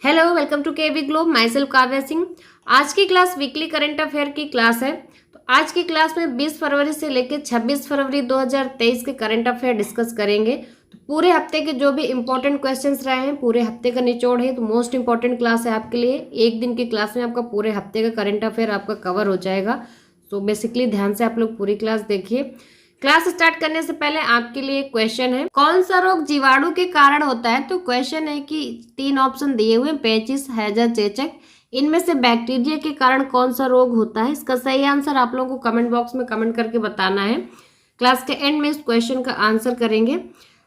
Hello, welcome to KV globe. My self Kavya Singh. आज की class weekly current affair की class है। तो आज की क्लास में 20 फरवरी से लेकर 26 फरवरी 2023 के करंट अफेयर डिस्कस करेंगे। तो पूरे हफ्ते के जो भी इंपॉर्टेंट क्वेश्चंस रहे हैं, पूरे हफ्ते का निचोड़ है। तो मोस्ट इंपॉर्टेंट क्लास है आपके लिए। एक दिन की क्लास में आपका पूरे हफ्ते का करंट अफेयर आपका कवर हो जाएगा। तो बेसिकली ध्यान से आप लोग पूरी क्लास देखिए। क्लास स्टार्ट करने से पहले आपके लिए एक क्वेश्चन है, कौन सा रोग जीवाणु के कारण होता है। तो क्वेश्चन है कि 3 ऑप्शन दिए हुए, पेचिस, हैजा, चेचक। इनमें से बैक्टीरिया के कारण कौन सा रोग होता है। इसका सही आंसर आप लोगों को कमेंट बॉक्स में कमेंट करके बताना है। क्लास के एंड में इस क्वेश्चन का आंसर करेंगे।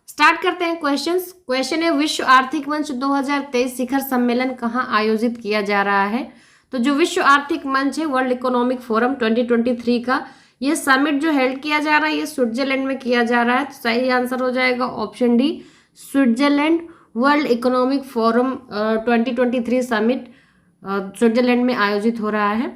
स्टार्ट करते हैं क्वेश्चन है, विश्व आर्थिक मंच 2023 शिखर सम्मेलन कहाँ आयोजित किया जा रहा है। तो जो विश्व आर्थिक मंच है, वर्ल्ड इकोनॉमिक फोरम 2023 का ये समिट जो हेल्ड किया जा रहा है, ये स्विट्जरलैंड में किया जा रहा है। तो सही आंसर हो जाएगा option D, Switzerland. World economic forum 2023 summit Switzerland में आयोजित हो रहा है।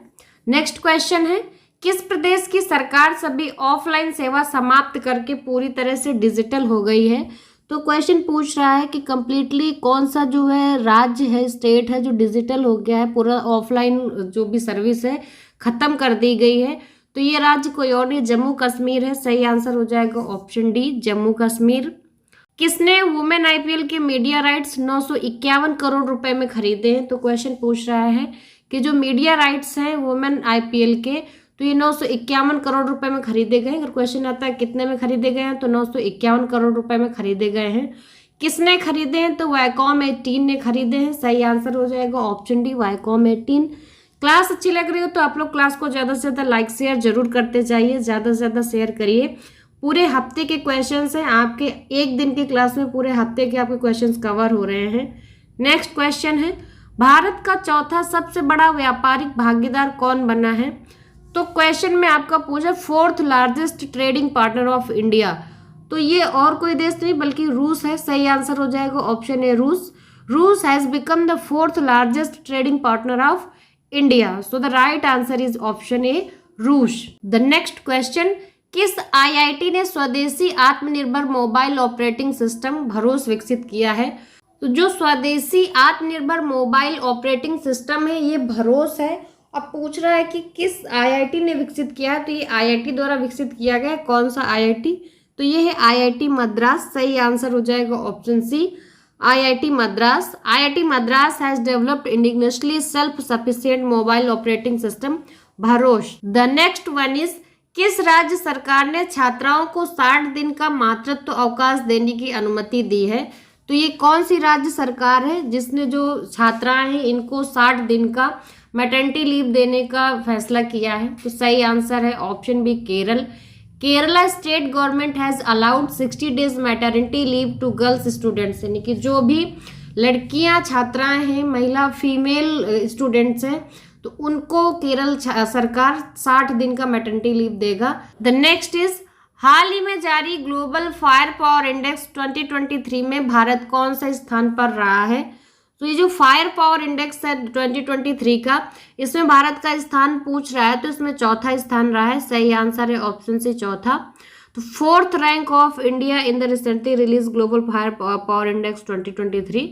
नेक्स्ट क्वेश्चन है, किस प्रदेश की सरकार सभी ऑफलाइन सेवा समाप्त करके पूरी तरह से डिजिटल हो गई है। तो क्वेश्चन पूछ रहा है कि कंप्लीटली कौन सा जो है राज्य है, स्टेट है, जो डिजिटल हो गया है, पूरा ऑफलाइन जो भी सर्विस है खत्म कर दी गई है। तो ये राज्य कोई और नहीं, जम्मू कश्मीर है। सही आंसर हो जाएगा ऑप्शन डी, जम्मू कश्मीर। किसने वुमेन आईपीएल के मीडिया राइट्स 951 करोड़ रुपए में खरीदे हैं। तो क्वेश्चन पूछ रहा है कि जो मीडिया राइट्स हैं वुमेन आईपीएल के, तो ये 951 करोड़ रुपए में खरीदे गए। अगर क्वेश्चन आता है कितने में खरीदे गए हैं, तो 951 करोड़ रुपए में खरीदे गए हैं। किसने खरीदे हैं, तो वायकॉम 18 ने खरीदे हैं। सही आंसर हो जाएगा ऑप्शन डी, वायकॉम 18। क्लास अच्छी लग रही हो तो आप लोग क्लास को ज़्यादा से ज़्यादा लाइक शेयर जरूर करते जाइए, ज़्यादा से ज़्यादा शेयर करिए। पूरे हफ्ते के क्वेश्चंस हैं आपके, एक दिन की क्लास में पूरे हफ्ते के आपके क्वेश्चंस कवर हो रहे हैं। नेक्स्ट क्वेश्चन है, भारत का चौथा सबसे बड़ा व्यापारिक भागीदार कौन बना है। तो क्वेश्चन में आपका पूछा 4th largest trading partner of India. तो ये और कोई देश नहीं बल्कि रूस है। सही आंसर हो जाएगा ऑप्शन ए, रूस। रूस has become the 4th largest trading partner of India. So the right answer is option A, रूस। The next question, किस आईआईटी ने स्वदेशी आत्मनिर्भर मोबाइल ऑपरेटिंग सिस्टम भरोस विकसित किया है। तो जो स्वदेशी आत्मनिर्भर मोबाइल ऑपरेटिंग सिस्टम है ये भरोस है। अब पूछ रहा है कि किस आईआईटी ने विकसित किया है। तो ये आईआईटी द्वारा विकसित किया गया। कौन सा आईआईटी, तो ये है आईआईटी मद्रास। सही आंसर हो जाएगा option C, IIT Madras. IIT Madras has developed indigenously self-sufficient mobile operating system भरोस। The next one is, किस राज्य सरकार ने छात्राओं को 60 दिन का मातृत्व अवकाश देने की अनुमति दी है। तो ये कौन सी राज्य सरकार है जिसने जो छात्राएं हैं इनको 60 दिन का मैटरनिटी लीव देने का फैसला किया है। तो सही आंसर है option B, Kerala. Kerala state government has allowed 60 days maternity leave to girls students, यानी कि जो भी लड़कियां छात्राएं हैं, महिला फीमेल स्टूडेंट्स हैं, तो उनको केरल सरकार 60 दिन का मैटरनिटी लीव देगा। द नेक्स्ट इज, हाल ही में जारी ग्लोबल फायर पावर इंडेक्स 2023 में भारत कौन सा स्थान पर रहा है। तो ये जो फायर पावर इंडेक्स है 2023 का, इसमें भारत का स्थान पूछ रहा है। तो इसमें चौथा स्थान रहा है। सही आंसर है ऑप्शन से चौथा। तो 4th rank of India in the recently release global fire power index 2023।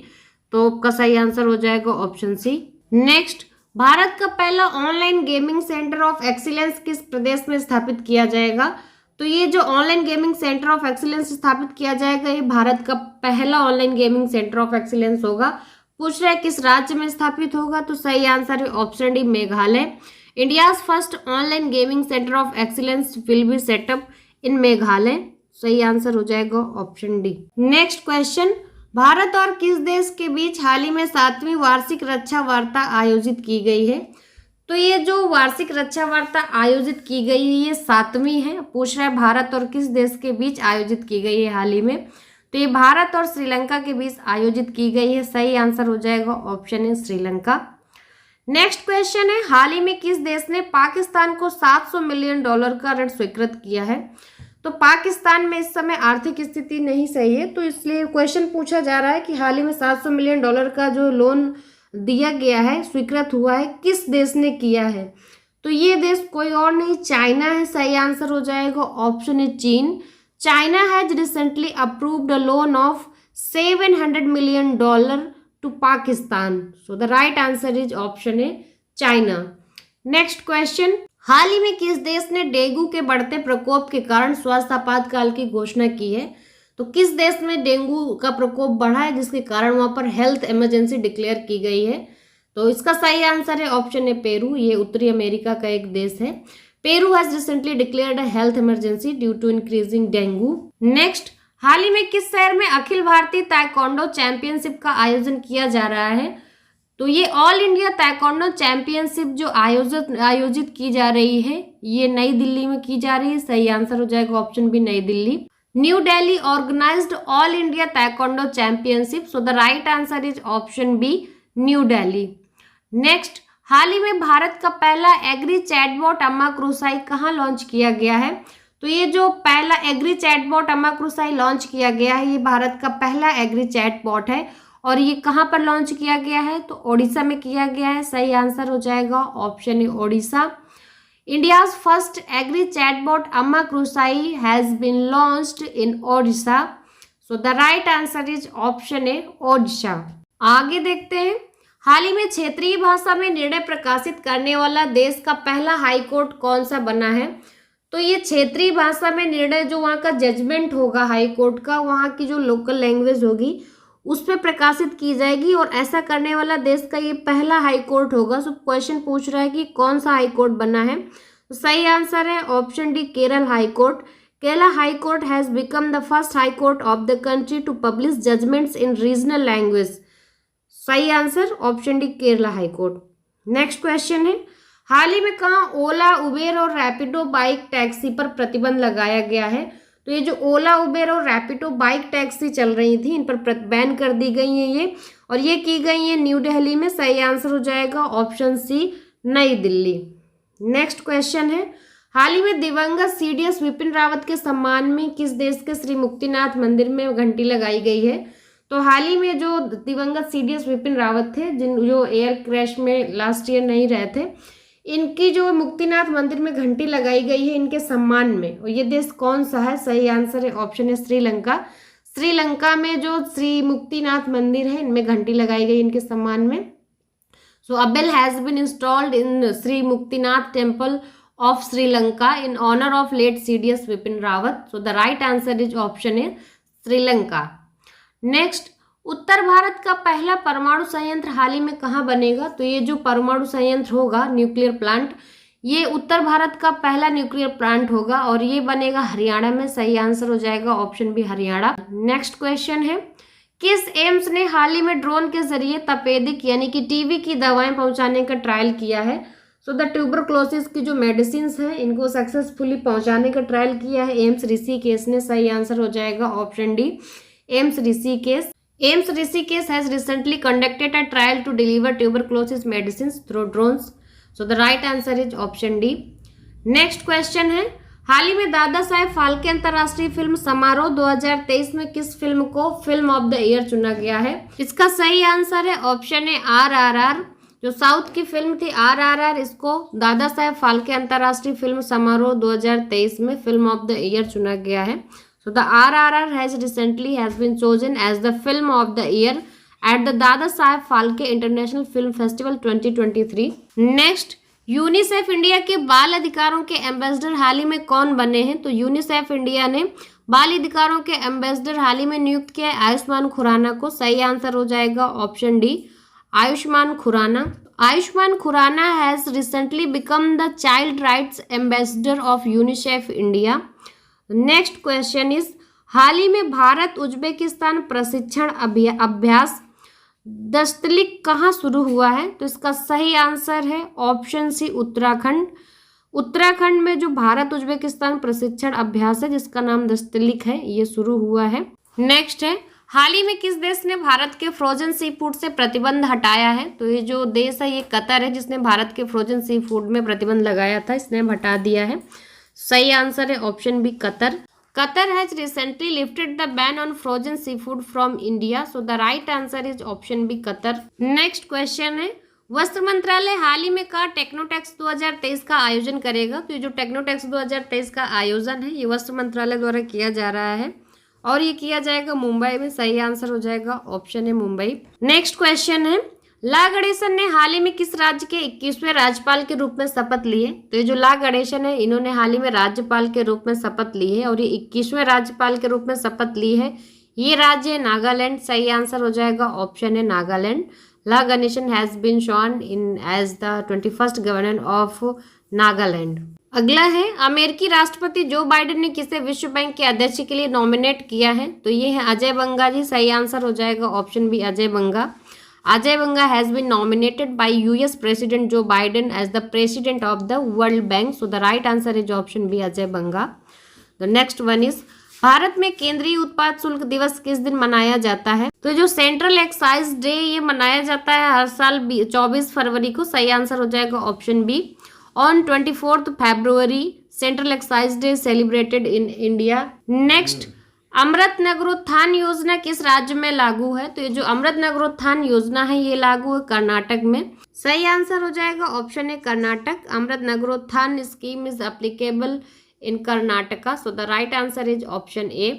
तो आपका सही आंसर हो जाएगा ऑप्शन सी। नेक्स्ट, भारत का पहला online gaming centre of excellence किस प्रदेश में स्थापित किया जाएगा। तो ये जो online gaming centre of excellence स्थापित किया जाएगा, ये भारत का पहला online gaming centre of excellence होगा। पूछ रहा है किस राज्य में स्थापित होगा। तो सही आंसर है option D, Meghalaya. India's first online gaming centre of excellence will be set up in Meghalaya. सही आंसर हो जाएगा option D. Next question, Bharat और किस देश के बीच हाल ही में 7वीं वार्षिक रक्षा वार्ता आयोजित की गई है। तो ये जो वार्षिक रक्षा वार्ता आयोजित की गई है ये 7वीं है। पूछ रहा है भारत और किस देश के बीच आयोजित की गई है हाल ही में। तो ये भारत और श्रीलंका के बीच आयोजित की गई है। सही आंसर हो जाएगा ऑप्शन है, श्रीलंका। नेक्स्ट क्वेश्चन है, हाल ही में किस देश ने पाकिस्तान को $700 मिलियन का ऋण स्वीकृत किया है। तो पाकिस्तान में इस समय आर्थिक स्थिति नहीं सही है, तो इसलिए क्वेश्चन पूछा जा रहा है कि हाल ही में $700 मिलियन का जो लोन दिया गया है, स्वीकृत हुआ है, किस देश ने किया है। तो ये देश कोई और नहीं, चाइना है। सही आंसर हो जाएगा ऑप्शन है, चीन। China has recently approved a loan of $700 million to Pakistan. So the right answer is option A China. Next question, हाल ही में किस देश ने डेंगू के बढ़ते प्रकोप के कारण स्वास्थ्य आपातकाल की घोषणा की है? तो किस देश में डेंगू का प्रकोप बढ़ा है जिसके कारण वहां पर हेल्थ इमरजेंसी डिक्लेयर की गई है? तो इसका सही आंसर है ऑप्शन ए पेरू। ये उत्तरी अमेरिका का एक देश है। Peru has recently declared a health emergency due to increasing dengue. Next, हाल ही में किस शहर में अखिल भारतीय ताइक्वांडो चैंपियनशिप का आयोजन किया जा रहा है? तो ये ऑल इंडिया ताइक्वांडो चैंपियनशिप जो आयोजित की जा रही है, ये नई दिल्ली में की जा रही है। सही आंसर हो जाएगा option B New Delhi. New Delhi organised all India taekwondo championship. So the right answer is option B New Delhi. Next, हाल ही में भारत का पहला एग्री चैटबॉट अम्मा क्रूसाई कहाँ लॉन्च किया गया है? तो ये जो पहला एग्री चैटबॉट अम्मा क्रूसाई लॉन्च किया गया है, ये भारत का पहला एग्री चैटबॉट है और ये कहाँ पर लॉन्च किया गया है? तो ओडिशा में किया गया है। सही आंसर हो जाएगा option A Odisha. India's first agri chatbot Ama Krushai has been launched in Odisha. So the right answer is option A Odisha. आगे देखते हैं, हाल ही में क्षेत्रीय भाषा में निर्णय प्रकाशित करने वाला देश का पहला हाईकोर्ट कौन सा बना है? तो ये क्षेत्रीय भाषा में निर्णय जो वहाँ का जजमेंट होगा हाई कोर्ट का, वहाँ की जो लोकल लैंग्वेज होगी उस पर प्रकाशित की जाएगी और ऐसा करने वाला देश का ये पहला हाई कोर्ट होगा। सो क्वेश्चन पूछ रहा है कि कौन सा हाई कोर्ट बना है? तो सही आंसर है option D Kerala high court. Kerala high court has become the first high court of the country to publish judgments in regional language. सही answer option D Kerala high court. Next question है, हाल ही में कहाँ ओला, उबेर और रैपिडो बाइक टैक्सी पर प्रतिबंध लगाया गया है? तो ये जो ओला, उबेर और रैपिडो बाइक टैक्सी चल रही थी, इन पर बैन कर दी गई है ये, और ये की गई है न्यू दिल्ली में। सही आंसर हो जाएगा ऑप्शन सी नई दिल्ली। नेक्स्ट क्वेश्चन है, हाल ही में दिवंगत सीडीएस विपिन रावत के सम्मान में किस देश के श्री मुक्तिनाथ मंदिर में घंटी लगाई गई है? तो हाल ही में जो दिवंगत सीडीएस विपिन रावत थे, जो एयर क्रैश में लास्ट ईयर नहीं रहे थे, इनकी जो मुक्तिनाथ मंदिर में घंटी लगाई गई है इनके सम्मान में, और ये देश कौन सा है? सही आंसर है ऑप्शन है श्रीलंका। श्रीलंका में जो श्री मुक्तिनाथ मंदिर है इनमें घंटी लगाई गई इनके सम्मान में। So a bell has been installed in Shri Muktinath temple of Sri Lanka in honour of late CDS Bipin Rawat. So the right answer is option है श्रीलंका। नेक्स्ट, उत्तर भारत का पहला परमाणु संयंत्र हाल ही में कहाँ बनेगा? तो ये जो परमाणु संयंत्र होगा, न्यूक्लियर प्लांट, ये उत्तर भारत का पहला न्यूक्लियर प्लांट होगा और ये बनेगा हरियाणा में। सही आंसर हो जाएगा option B Haryana. Next question है, किस एम्स ने हाल ही में ड्रोन के जरिए तपेदिक यानी कि टीबी की दवाएं पहुंचाने का ट्रायल किया है? सो द ट्यूबरक्लोसिस की जो मेडिसिन है इनको सक्सेसफुली पहुंचाने का ट्रायल किया है एम्स ऋषिकेश ने। सही आंसर हो जाएगा option D Ms Rishikesh. AIIMS Rishikesh has recently conducted a trial to deliver tuberculosis medicines through drones. So the right answer is option D. Next question है, हाल ही में दादा साहेब फाल्के अंतर्राष्ट्रीय फिल्म समारोह 2023 में किस फिल्म को फिल्म ऑफ द ईयर चुना गया है? इसका सही आंसर है ऑप्शन ए RRR। जो साउथ की फिल्म थी RRR, इसको दादा साहेब फाल्के अंतर्राष्ट्रीय फिल्म समारोह 2023 में फिल्म ऑफ द ईयर चुना गया है। So the RRR has been chosen as the film of the year at the Dada Saheb Phalke International Film Festival 2023. Next, UNICEF India के बाल अधिकारों के एम्बेसडर हाल ही में कौन बने हैं? तो यूनिसेफ इंडिया ने बाल अधिकारों के एम्बेसडर हाल ही में नियुक्त किया है आयुष्मान खुराना को। सही आंसर हो जाएगा option D Ayushmann Khurrana. Ayushmann Khurrana has recently become the child rights ambassador of UNICEF India. Next question is, हाल ही में भारत उज्बेकिस्तान प्रशिक्षण अभ्यास दस्तलिक कहाँ शुरू हुआ है? तो इसका सही आंसर है ऑप्शन सी उत्तराखंड। उत्तराखंड में जो भारत उज्बेकिस्तान प्रशिक्षण अभ्यास है जिसका नाम दस्तलिक है, ये शुरू हुआ है। नेक्स्ट है, हाल ही में किस देश ने भारत के फ्रोजन सी फूड से प्रतिबंध हटाया है? तो ये जो देश है ये कतर है, जिसने भारत के फ्रोजन सी फूड में प्रतिबंध लगाया था, इसने हटा दिया है। सही आंसर है option B Qatar. Qatar has recently lifted the ban on frozen sea food from India. So the right answer is option B Qatar. Next question है, वस्त्र मंत्रालय हाल ही में का टेक्नोटेक्स 2023 का आयोजन करेगा? तो ये जो टेक्नोटेक्स 2023 का आयोजन है ये वस्त्र मंत्रालय द्वारा किया जा रहा है और ये किया जाएगा मुंबई में। सही आंसर हो जाएगा ऑप्शन है मुंबई। नेक्स्ट क्वेश्चन है, ला गणेशन ने हाल ही में किस राज्य के 21वें राज्यपाल के रूप में शपथ ली है? तो ये जो ला गणेशन है इन्होंने हाल ही में राज्यपाल के रूप में शपथ ली है और ये 21वें राज्यपाल के रूप में शपथ ली है। ये राज्य है नागालैंड। सही आंसर हो जाएगा ऑप्शन है Nagaland. La Ganesan has been sworn in as the 21st governor of Nagaland. अगला है, अमेरिकी राष्ट्रपति जो बाइडेन ने किसे विश्व बैंक के अध्यक्ष के लिए नॉमिनेट किया है? तो ये है अजय बंगा जी। सही आंसर हो जाएगा option B Ajay Banga. Ajay Banga has been nominated by US President Joe Biden as the President of the World Bank. So the right answer is option B Ajay Banga. The next one is, Bharat में केंद्रीय उत्पाद शुल्क दिवस किस दिन मनाया जाता है? तो जो सेंट्रल एक्साइज डे ये मनाया जाता है हर साल 24 फरवरी को। सही आंसर हो जाएगा option B. On 24 February central excise day celebrated in India. Next, Amrut Nagarotthana Yojana किस राज्य में लागू है? तो ये जो अमृत नगरोत्थान योजना है ये लागू है कर्नाटक में। सही आंसर हो जाएगा ऑप्शन है Karnataka. Amrut Nagarotthana scheme is applicable in Karnataka. So the right answer is option A.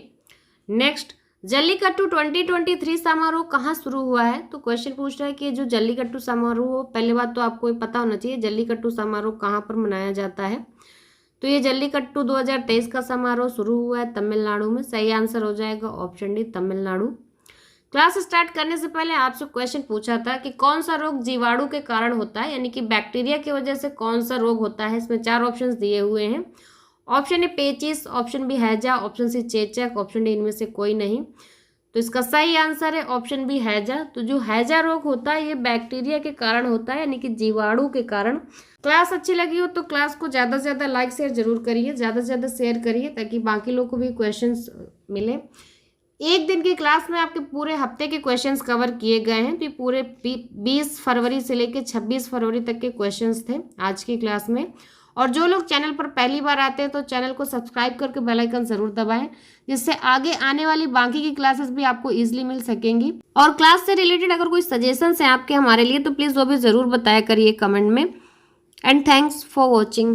Next, Jallikattu 2023 समारोह कहाँ शुरू हुआ है? तो क्वेश्चन पूछ रहा है कि जो जल्लीकट्टू समारोह, पहली बात तो आपको पता होना चाहिए जल्लीकट्टू समारोह कहाँ पर मनाया जाता है। तो ये जल्लीकट्टू 2023 का समारोह शुरू हुआ है तमिलनाडु में। सही आंसर हो जाएगा option D Tamil Nadu. Class start करने से पहले आपसे क्वेश्चन पूछा था कि कौन सा रोग जीवाणु के कारण होता है, यानी कि बैक्टीरिया की वजह से कौन सा रोग होता है। इसमें 4 ऑप्शंस दिए हुए हैं। ऑप्शन ए पेचिस, ऑप्शन बी हैजा, ऑप्शन सी चेचक, ऑप्शन डी इनमें से कोई नहीं। तो इसका सही आंसर है ऑप्शन बी हैजा। तो जो हैजा रोग होता है ये बैक्टीरिया के कारण होता है, यानी कि जीवाणु के कारण। क्लास अच्छी लगी हो तो क्लास को ज़्यादा से ज़्यादा लाइक शेयर जरूर करिए, ज़्यादा से ज़्यादा शेयर करिए ताकि बाकी लोग को भी क्वेश्चंस मिले। एक दिन की क्लास में आपके पूरे हफ्ते के क्वेश्चंस कवर किए गए हैं। तो ये पूरे 20 फरवरी से लेकर 26 फरवरी तक के क्वेश्चंस थे आज की क्लास में। और जो लोग चैनल पर पहली बार आते हैं तो चैनल को सब्सक्राइब करके बेल आइकन जरूर दबाएं, जिससे आगे आने वाली बाकी की क्लासेस भी आपको इजीली मिल सकेंगी। और क्लास से रिलेटेड अगर कोई सजेशंस हैं आपके हमारे लिए तो प्लीज़ वो भी ज़रूर बताया करिए कमेंट में। And thanks for watching.